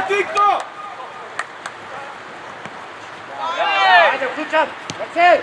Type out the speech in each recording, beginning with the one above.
Tikno! Ajde, uključam! Marcel!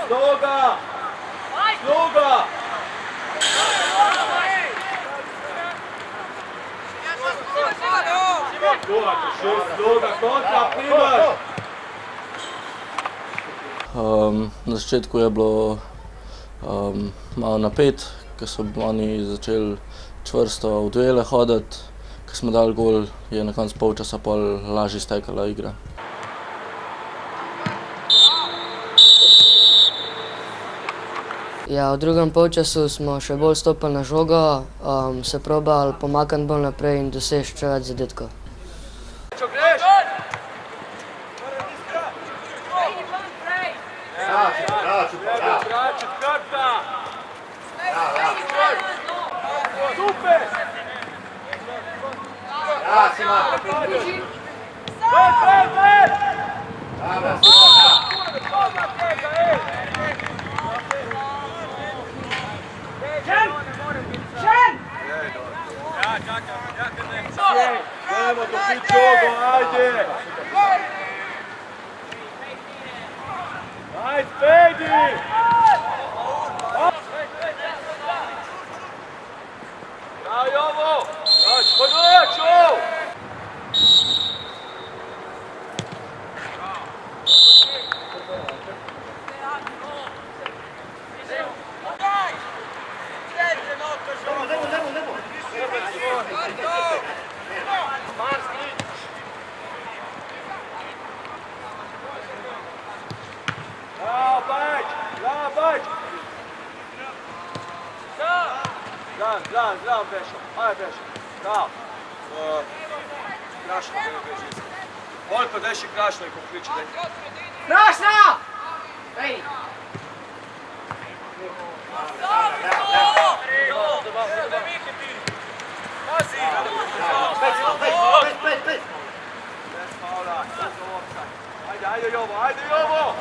Sloga! Sloga! Sloga, kontra, primaš! Na začetku je bilo malo napet, ker so oni začeli čvrsto v duele hoditi. Ko smo dali gol, je na koncu polčasa pol lažje stekala igra. Ja, v drugem polčasu smo še bolj stopili na žogo, se probali pomakniti bolj naprej in doseči še več zadetkov. Čo greš? Tračit, karta! Super! Ver! Idemo do pičogo, ajde! Ajde, Fejdi! Daj ovo! Podnojač ovo! Zdrav, Bešo. Ajde, Bešo. Zdrav. Krašno, ne beži. Voljko, deši Krašno i pokliči. Krašna! Ej! Ajde, Jovo, ajde, Jovo!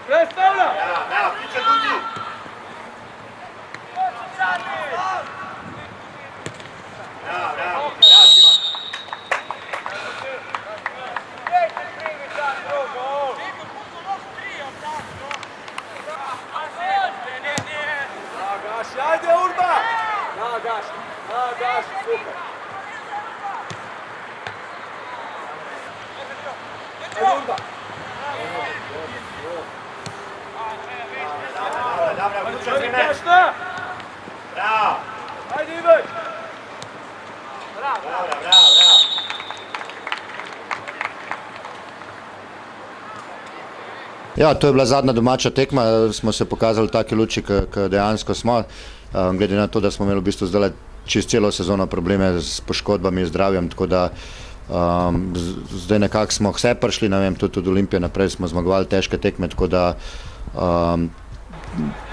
Predstavlja! Evo, piče ljudi! Nagaši, ajde Urba! Nagaši, super! Ajde Urba! Bravo! Ajde Iveć! Bravo! Ja, to je bila zadnja domača tekma, smo se pokazali v taki luči, kot dejansko smo. Glede na to, da smo imeli v bistvu zdaj čez celo sezono probleme s poškodbami in zdravjem, tako da zdaj nekako smo vse prišli, ne vem, tudi od Olimpije naprej smo zmagovali težke tekme, tako da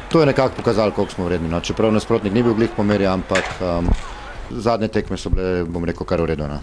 to je nekako pokazalo, koliko smo vredni. No. Čeprav nasprotnik ni bil glih po meri, ampak zadnje tekme so bile, bom rekel, kar v redu. No.